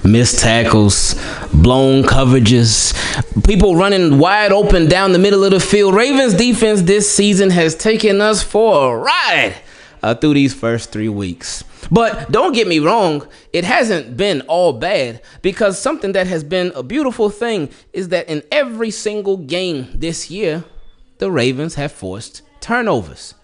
missed tackles, blown coverages, people running wide open down the middle of the field. Ravens defense this season has taken us for a ride through these first 3 weeks. But don't get me wrong, it hasn't been all bad, because something that has been a beautiful thing is that in every single game this year, the Ravens have forced turnovers.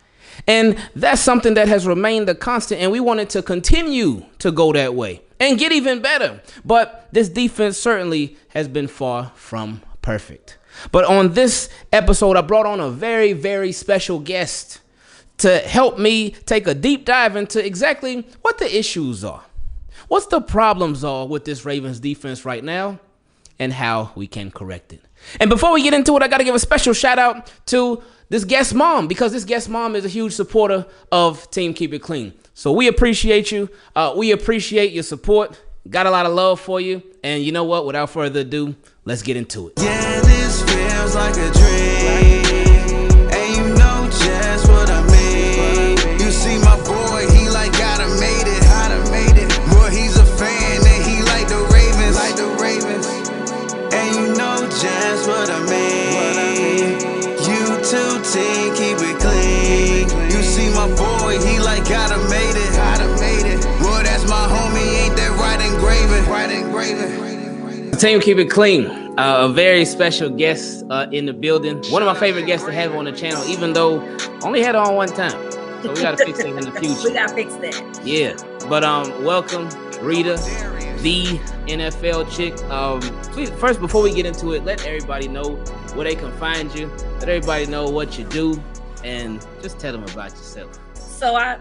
And that's something that has remained a constant, and we want it to continue to go that way and get even better. But this defense certainly has been far from perfect. But on this episode, I brought on a very, very special guest to help me take a deep dive into exactly what the issues are, what's the problems are with this Ravens defense right now, and how we can correct it. And before we get into it, I got to give a special shout out to this guest mom, because this guest mom is a huge supporter of Team Keep It Clean. So we appreciate you. We appreciate your support. Got a lot of love for you. And you know what? Without further ado, let's get into it. Yeah, this feels like a dream. And you know just what I mean. You see my boy, he like gotta made it. Boy, he's a fan and he like the Ravens. And you know just what I mean. You too, team, keep it clean. You see my boy, he like gotta made it. Boy, that's my homie, ain't that right engraving. Team Keep It Clean. A very special guest in the building. One of my favorite guests to have on the channel, even though I only had her on one time. So we gotta fix it in the future. We gotta fix that. Yeah. But welcome, Rita The NFL Chick. Please, first, before we get into it, let everybody know where they can find you. Let everybody know what you do, and just tell them about yourself. So I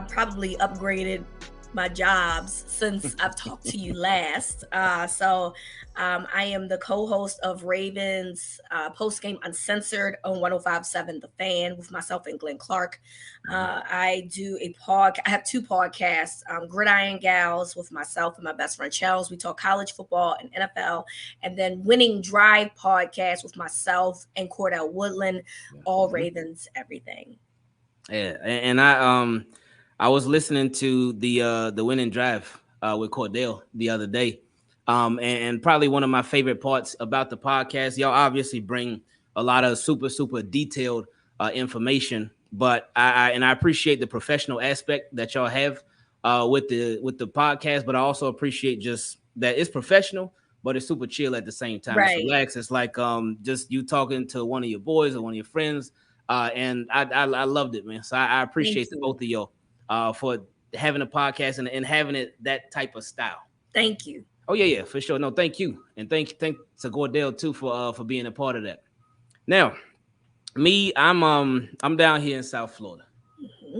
probably upgraded my jobs since I've talked to you last. I am the co-host of Ravens Post-Game Uncensored on 105.7 The Fan with myself and Glenn Clark. I do I have 2 podcasts, Gridiron Gals with myself and my best friend Charles. We talk college football and NFL. And then Winning Drive podcast with myself and Cordell Woodland, all Ravens, everything. Yeah, and I was listening to the Winning Drive with Cordell the other day. And probably one of my favorite parts about the podcast, y'all obviously bring a lot of super detailed information, but I appreciate the professional aspect that y'all have with the podcast, but I also appreciate just that it's professional, but it's super chill at the same time. Right. It's relaxed. It's like just you talking to one of your boys or one of your friends, and I loved it, man. So I appreciate the both of y'all for having a podcast and having it that type of style. Thank you. Oh yeah, for sure. No, thank you, and thank to Cordell too for being a part of that. Now, me, I'm down here in South Florida,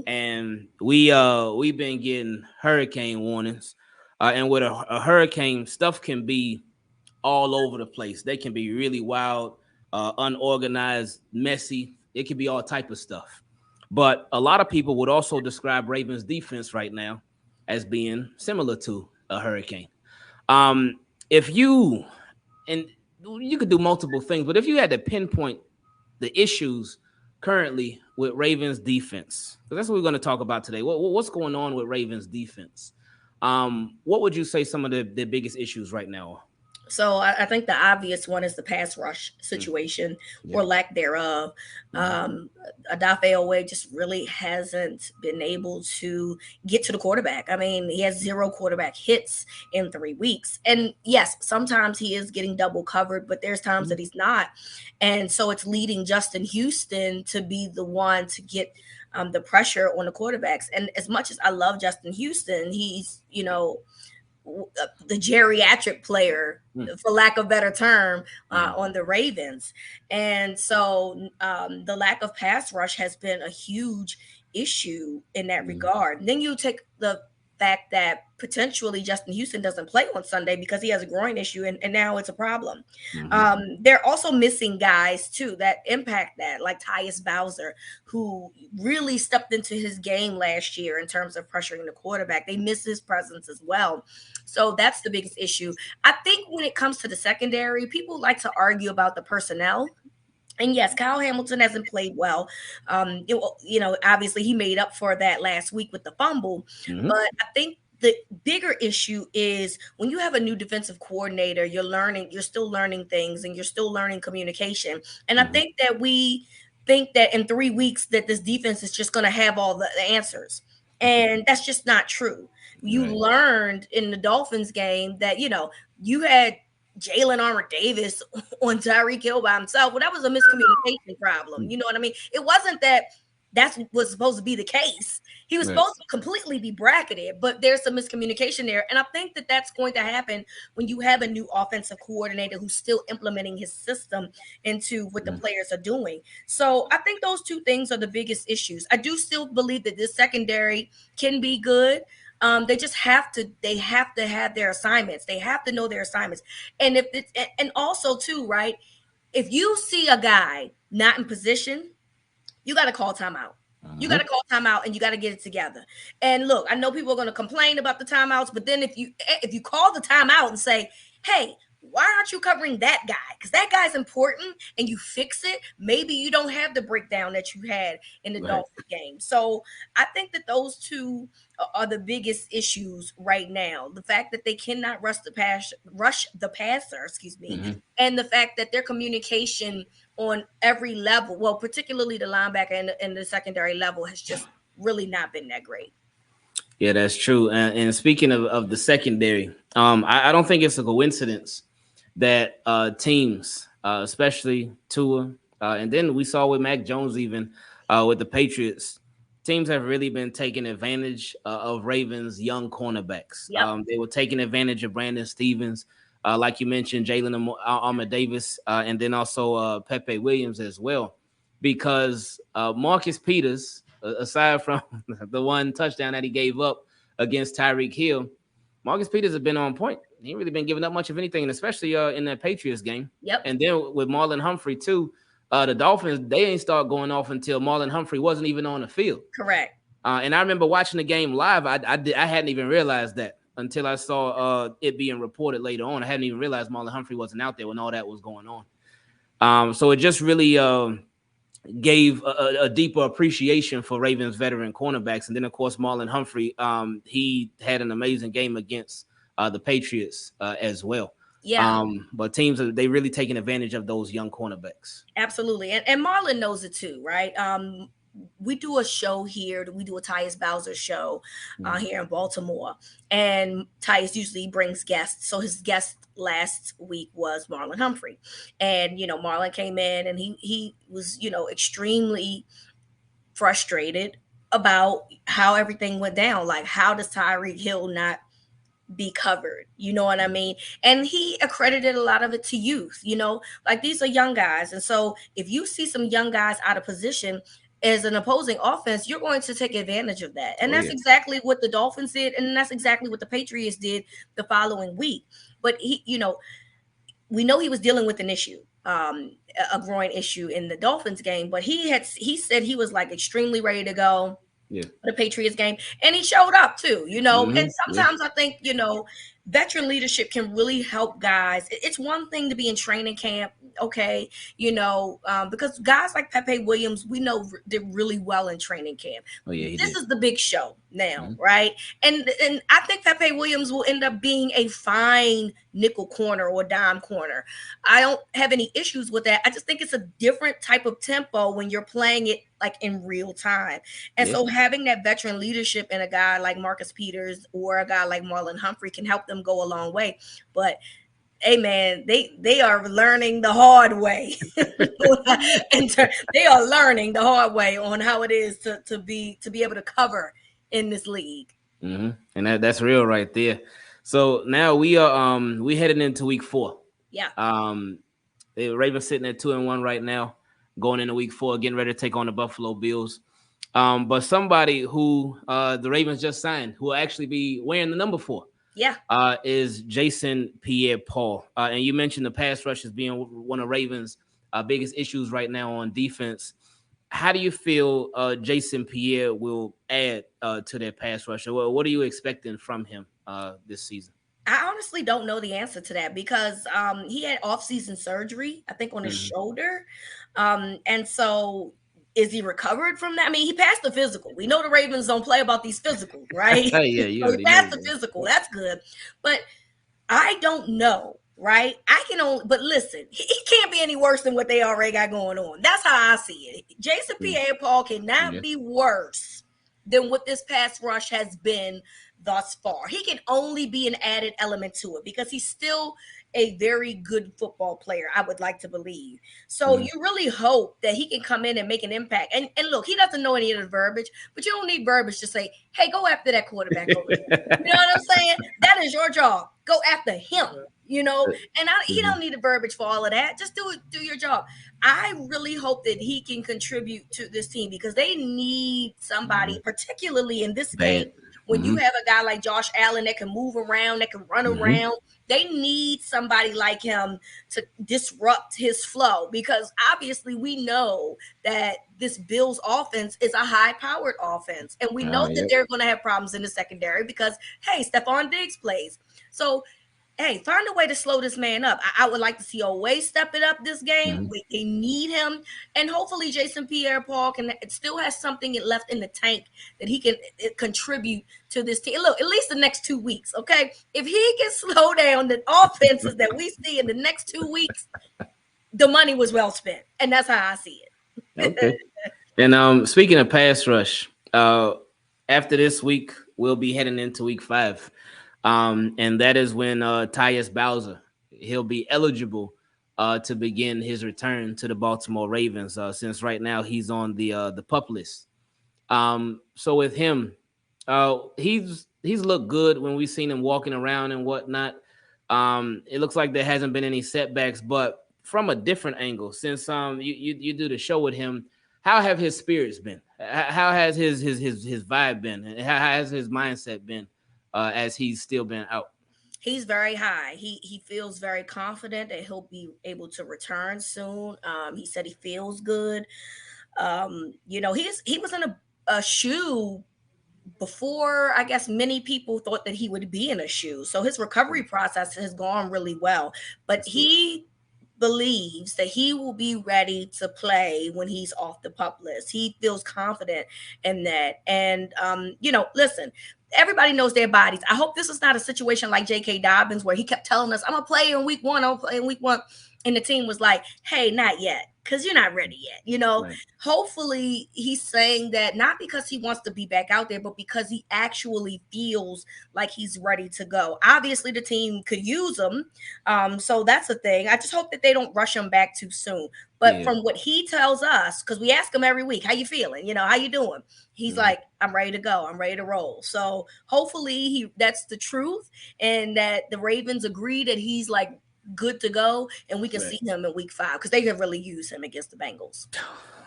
and we've been getting hurricane warnings, and with a hurricane, stuff can be all over the place. They can be really wild, unorganized, messy. It can be all type of stuff. But a lot of people would also describe Ravens defense right now as being similar to a hurricane. If you, and you could do multiple things, but if you had to pinpoint the issues currently with Ravens defense, because that's what we're going to talk about today. What's going on with Ravens defense? What would you say some of the biggest issues right now are? So I think the obvious one is the pass rush situation or lack thereof. Adafe Owe just really hasn't been able to get to the quarterback. I mean, he has 0 quarterback hits in 3 weeks. And yes, sometimes he is getting double covered, but there's times that he's not. And so it's leading Justin Houston to be the one to get the pressure on the quarterbacks. And as much as I love Justin Houston, he's, the geriatric player, for lack of a better term, on the Ravens. And so the lack of pass rush has been a huge issue in that regard. And then you take the fact that potentially Justin Houston doesn't play on Sunday because he has a groin issue, and now it's a problem. They're also missing guys too that impact that, like Tyus Bowser, who really stepped into his game last year in terms of pressuring the quarterback. They miss his presence as well. So that's the biggest issue. I think when it comes to the secondary, people like to argue about the personnel. And yes, Kyle Hamilton hasn't played well. Obviously he made up for that last week with the fumble. But I think the bigger issue is when you have a new defensive coordinator, you're still learning things and you're still learning communication. And I think that we think that in 3 weeks that this defense is just going to have all the answers. And that's just not true. You learned in the Dolphins game that, you had Jalen Armour Davis on Tyreek Hill by himself. Well, that was a miscommunication problem. You know what I mean? It wasn't that that's was supposed to be the case. He was supposed to completely be bracketed, but there's some miscommunication there. And I think that that's going to happen when you have a new offensive coordinator who's still implementing his system into what the players are doing. So I think those two things are the biggest issues. I do still believe that this secondary can be good. They just have to have their assignments. They have to know their assignments. And and also too, right? If you see a guy not in position, you got to call timeout. You got to call timeout and you got to get it together. And look, I know people are going to complain about the timeouts, but then if you call the timeout and say, hey, why aren't you covering that guy? Because that guy's important and you fix it, maybe you don't have the breakdown that you had in the Dolphins game. So I think that those two are the biggest issues right now. The fact that they cannot rush the passer, and the fact that their communication on every level, well, particularly the linebacker and the secondary level, has just really not been that great. Yeah, that's true. And speaking of the secondary, I don't think it's a coincidence that teams, especially Tua, and then we saw with Mac Jones even with the Patriots, teams have really been taking advantage of Ravens' young cornerbacks. They were taking advantage of Brandon Stevens, like you mentioned, Jalen Armour Davis, and then also Pepe Williams as well, because Marcus Peters, aside from the one touchdown that he gave up against Tyreek Hill, Marcus Peters has been on point. He ain't really been giving up much of anything, and especially in that Patriots game. And then with Marlon Humphrey too, the Dolphins, they ain't start going off until Marlon Humphrey wasn't even on the field. Correct. And I remember watching the game live. I hadn't even realized that until I saw it being reported later on. I hadn't even realized Marlon Humphrey wasn't out there when all that was going on. So it just really gave a deeper appreciation for Ravens veteran cornerbacks. And then, of course, Marlon Humphrey, he had an amazing game against the Patriots as well. But teams, they really taking advantage of those young cornerbacks. Absolutely. And Marlon knows it too, right? We do a show here. We do a Tyus Bowser show here in Baltimore. And Tyus usually brings guests. So his guest last week was Marlon Humphrey. And, Marlon came in and he was, extremely frustrated about how everything went down. Like, how does Tyreek Hill not be covered? You know what I mean? And he accredited a lot of it to youth, like these are young guys. And so if you see some young guys out of position as an opposing offense, you're going to take advantage of that. And that's exactly what the Dolphins did. And that's exactly what the Patriots did the following week. But we know he was dealing with an issue, a groin issue in the Dolphins game, but he said he was like extremely ready to go for the Patriots game. And he showed up too, and sometimes I think, veteran leadership can really help guys. It's one thing to be in training camp, okay, because guys like Pepe Williams, we know did really well in training camp. This is the big show now, right? And I think Pepe Williams will end up being a fine nickel corner or dime corner. I don't have any issues with that. I just think it's a different type of tempo when you're playing it like in real time. And so having that veteran leadership in a guy like Marcus Peters or a guy like Marlon Humphrey can help them go a long way. But hey, man, they are learning the hard way. They are learning the hard way on how it is to be able to cover in this league. And that's real right there. So now we are we heading into week 4. The Ravens sitting at 2-1 right now, going into week 4, getting ready to take on the Buffalo Bills. But somebody who the Ravens just signed, who will actually be wearing the number 4, is Jason Pierre-Paul. And you mentioned the pass rush as being one of Ravens' biggest issues right now on defense. How do you feel Jason Pierre will add to their pass rush? What are you expecting from him this season? I honestly don't know the answer to that because he had off-season surgery, I think, on his shoulder. And so Is he recovered from that? I mean, he passed the physical. We know the Ravens don't play about these physicals, right? Yeah, you So he already passed know the that. physical. That's good. But I don't know, right? I can only, but listen, he can't be any worse than what they already got going on. That's how I see it. Jason Pierre-Paul cannot be worse than what this pass rush has been thus far. He can only be an added element to it because he's still a very good football player, I would like to believe. So you really hope that he can come in and make an impact. And look, he doesn't know any of the verbiage, but you don't need verbiage to say, hey, go after that quarterback over there. You know what I'm saying? That is your job. Go after him. You know, and he don't need a verbiage for all of that. Just do your job. I really hope that he can contribute to this team because they need somebody, particularly in this game. When you have a guy like Josh Allen that can move around, that can run around, they need somebody like him to disrupt his flow because obviously we know that this Bills offense is a high-powered offense. And we know that they're going to have problems in the secondary because, hey, Stephon Diggs plays. So, hey, find a way to slow this man up. I would like to see Oweh step it up this game. They need him. And hopefully Jason Pierre-Paul still has something left in the tank that he can contribute to this team. Look, at least the next 2 weeks, okay? If he can slow down the offenses that we see in the next 2 weeks, the money was well spent. And that's how I see it. Okay. And speaking of pass rush, after this week, we'll be heading into week 5. And that is when Tyus Bowser, he'll be eligible to begin his return to the Baltimore Ravens, since right now he's on the PUP list. So with him, he's looked good when we've seen him walking around and whatnot. It looks like there hasn't been any setbacks, but from a different angle, since you do the show with him, how have his spirits been? How has his vibe been? And how has his mindset been? As he's still been out. He's very high. He feels very confident that he'll be able to return soon. He said he feels good. You know, he was in a shoe before, I guess many people thought that he would be in a shoe. So his recovery process has gone really well. But he believes that he will be ready to play when he's off the PUP list. He feels confident in that. And you know, listen, everybody knows their bodies. I hope this is not a situation like J.K. Dobbins where he kept telling us, I'm going to play in week 1. I'll play in week 1. And the team was like, hey, not yet, because you're not ready yet. You know, hopefully he's saying that not because he wants to be back out there, but because he actually feels like he's ready to go. Obviously, the team could use him. So that's the thing. I just hope that they don't rush him back too soon. But from what he tells us, because we ask him every week, how you feeling? You know, how you doing? He's like, I'm ready to go. I'm ready to roll. So hopefully that's the truth. And that the Ravens agree that he's like good to go. And we can see him in week 5 because they can really use him against the Bengals.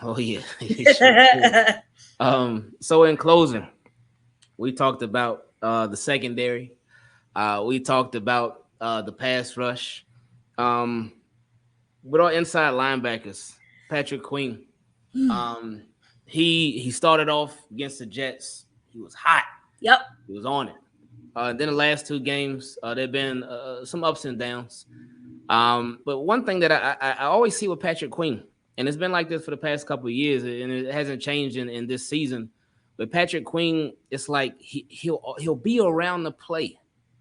Oh, yeah. So in closing, we talked about the secondary. We talked about the pass rush. With our inside linebackers, Patrick Queen, he started off against the Jets. He was hot. Yep. He was on it. Then the last 2 games, there've been some ups and downs. But one thing that I always see with Patrick Queen, and it's been like this for the past couple of years, and it hasn't changed in this season. But Patrick Queen, it's like he'll be around the play.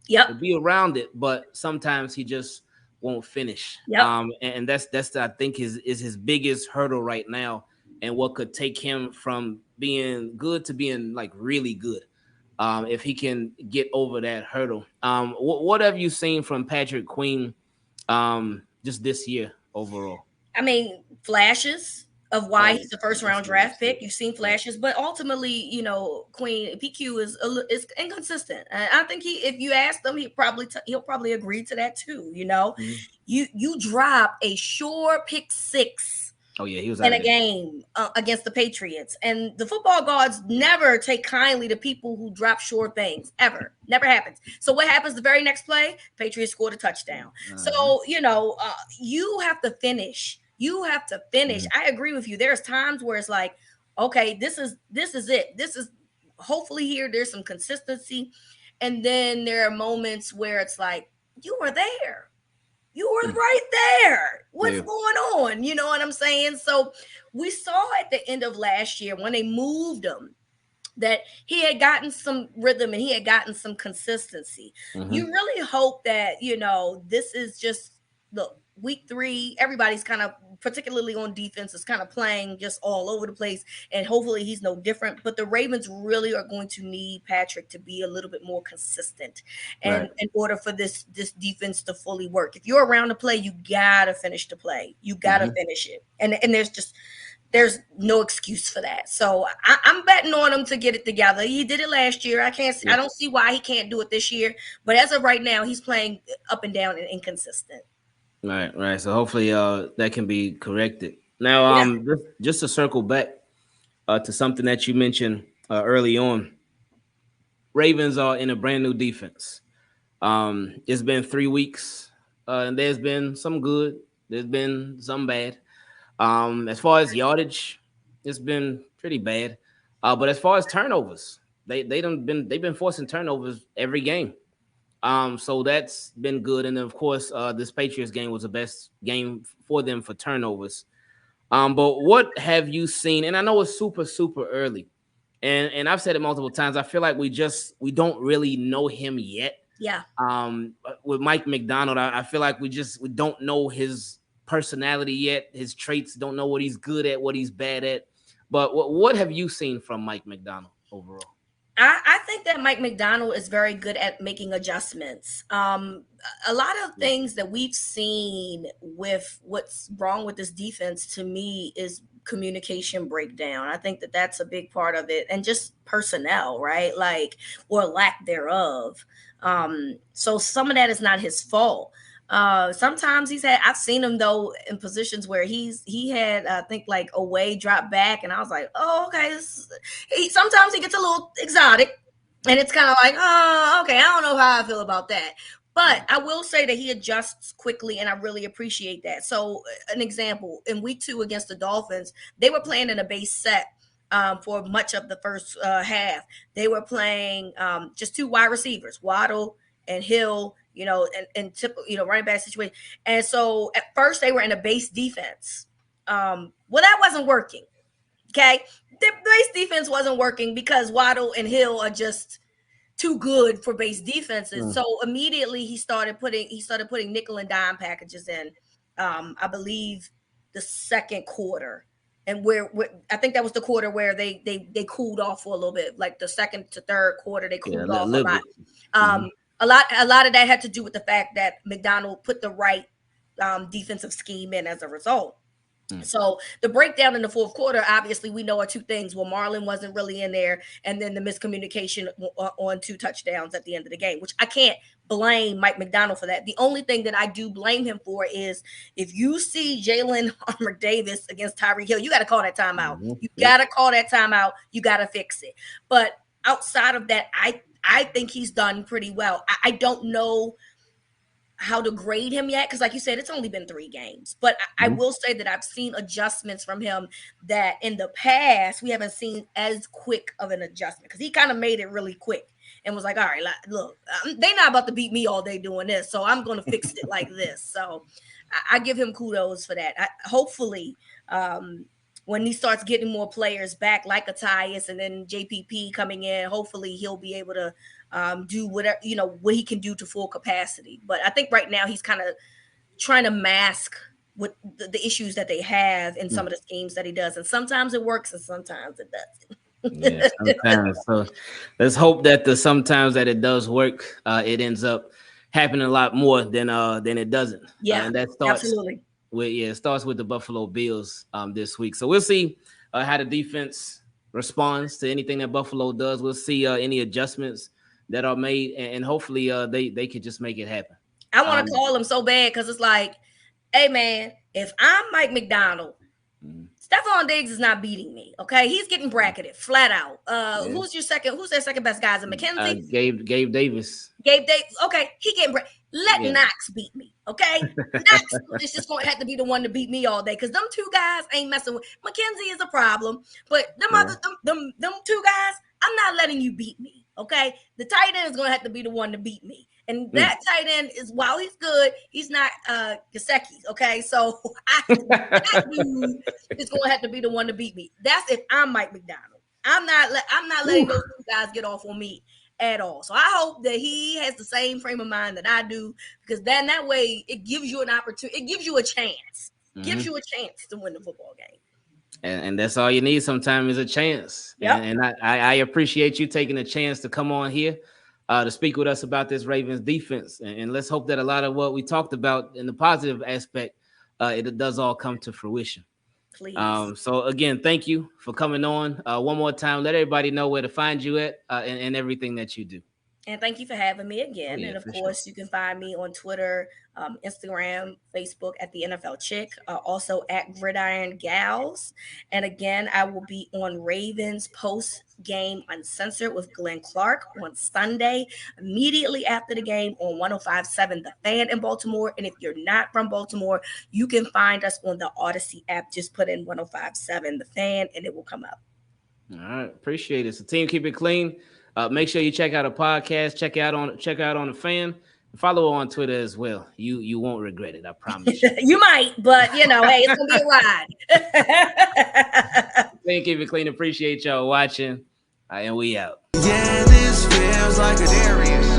Yep. He'll be around it, but sometimes he just won't finish. Yep. And that's I think is his biggest hurdle right now, and what could take him from being good to being like really good. If he can get over that hurdle. What have you seen from Patrick Queen just this year overall? I mean, flashes of why he's the first round draft pick. You've seen flashes, but ultimately, you know, Queen PQ is inconsistent. And I think if you ask him, he'll probably agree to that too. You know, you drop a sure pick 6. Oh yeah, he was in a game against the Patriots, and the football gods never take kindly to people who drop short things ever. Never happens. So what happens the very next play? Patriots scored a touchdown. So you know, you have to finish. You have to finish. I agree with you. There's times where it's like, okay, this is it. This is hopefully here. There's some consistency, and then there are moments where it's like you were there. You were right there. What's Yeah. going on? You know what I'm saying? So we saw at the end of last year when they moved him that he had gotten some rhythm and he had gotten some consistency. You really hope that, this is just, look, week 3, everybody's kind of, particularly on defense, is kind of playing just all over the place, and hopefully he's no different. But the Ravens really are going to need Patrick to be a little bit more consistent, and Right. in order for this defense to fully work. If you're around to play, you gotta finish the play. You gotta finish it, and there's no excuse for that. So I'm betting on him to get it together. He did it last year. I don't see why he can't do it this year. But as of right now, he's playing up and down and inconsistent. Right. So hopefully that can be corrected. Now, just to circle back to something that you mentioned early on, Ravens are in a brand new defense. It's been 3 weeks, and there's been some good, there's been some bad. As far as yardage, it's been pretty bad. But as far as turnovers, they've been forcing turnovers every game. So that's been good. And then of course, this Patriots game was the best game for them for turnovers. But what have you seen? And I know it's super, super early. And I've said it multiple times. I feel like we don't really know him yet. Yeah. With Mike McDonald, I feel like we don't know his personality yet, his traits, don't know what he's good at, what he's bad at. But what have you seen from Mike McDonald overall? I think that Mike McDonald is very good at making adjustments. A lot of things that we've seen with what's wrong with this defense, to me, is communication breakdown. I think that that's a big part of it, and just personnel, right? Like, or lack thereof. So some of that is not his fault. Sometimes I've seen him though in positions where he had, I think, like away drop back, and I was like, oh, okay. Sometimes he gets a little exotic, and it's kind of like, oh, okay, I don't know how I feel about that. But I will say that he adjusts quickly, and I really appreciate that. So an example, in week 2 against the Dolphins, they were playing in a base set for much of the first half. They were playing just 2 wide receivers, Waddle and Hill, and typical, running back situation. And so at first they were in a base defense. Well, that wasn't working. Okay. The base defense wasn't working because Waddle and Hill are just too good for base defenses. So immediately he started putting nickel and dime packages in, I believe the second quarter. And where I think that was the quarter where they cooled off for a little bit, like the second to third quarter, they cooled off a lot. A lot of that had to do with the fact that McDonald put the right defensive scheme in as a result. So the breakdown in the fourth quarter, obviously, we know are 2 things. Well, Marlon wasn't really in there, and then the miscommunication on 2 touchdowns at the end of the game, which I can't blame Mike McDonald for that. The only thing that I do blame him for is if you see Jalen Armour-Davis against Tyreek Hill, you got to call that timeout. You got to call that timeout. You got to fix it. But outside of that, I think he's done pretty well. I don't know how to grade him yet, because like you said, it's only been 3 games. But I will say that I've seen adjustments from him that in the past we haven't seen as quick of an adjustment, because he kind of made it really quick and was like, all right, look, they're not about to beat me all day doing this, so I'm going to fix it like this. So I give him kudos for that. hopefully, when he starts getting more players back, like a Tyus and then JPP coming in, hopefully he'll be able to do whatever, what he can do to full capacity. But I think right now he's kind of trying to mask what the issues that they have in some of the schemes that he does. And sometimes it works and sometimes it doesn't. Yeah, sometimes. So let's hope that sometimes that it does work, it ends up happening a lot more than it doesn't. Yeah, and that starts absolutely. It starts with the Buffalo Bills this week. So we'll see how the defense responds to anything that Buffalo does. We'll see any adjustments that are made, and hopefully they could just make it happen. I want to call him so bad, because it's like, hey man, if I'm Mike McDonald, Stephon Diggs is not beating me. Okay, he's getting bracketed flat out. Who's their second best guys? In McKenzie? Gabe Davis. Gabe Davis. Okay, he getting let Knox beat me. Okay, Knox is just going to have to be the one to beat me all day, because them 2 guys ain't messing with. McKenzie is a problem, but them 2 guys, I'm not letting you beat me. Okay, the tight end is going to have to be the one to beat me. And that tight end is, while he's good, he's not Gesicki, okay? So that dude is going to have to be the one to beat me. That's if I'm Mike McDonald. I'm not letting those two guys get off on me at all. So I hope that he has the same frame of mind that I do, because then that way it gives you an opportunity. It gives you a chance. Gives you a chance to win the football game. And that's all you need sometimes is a chance. Yep. And I appreciate you taking a chance to come on here to speak with us about this Ravens defense. And let's hope that a lot of what we talked about in the positive aspect, it does all come to fruition. Please. So again, thank you for coming on. One more time, let everybody know where to find you at and everything that you do. And thank you for having me again. And of course, you can find me on Twitter, Instagram, Facebook at the NFL Chick, also at Gridiron Gals. And again, I will be on Ravens post game uncensored with Glenn Clark on Sunday, immediately after the game on 105.7 The Fan in Baltimore. And if you're not from Baltimore, you can find us on the Odyssey app. Just put in 105.7 The Fan and it will come up. All right. Appreciate it. So team, keep it clean. Make sure you check out a podcast. Check out on the Fan. Follow on Twitter as well. You won't regret it. I promise you. You might, but hey, it's gonna be a ride. Keep it clean. Appreciate y'all watching, and we out. Yeah, this feels like a Darius.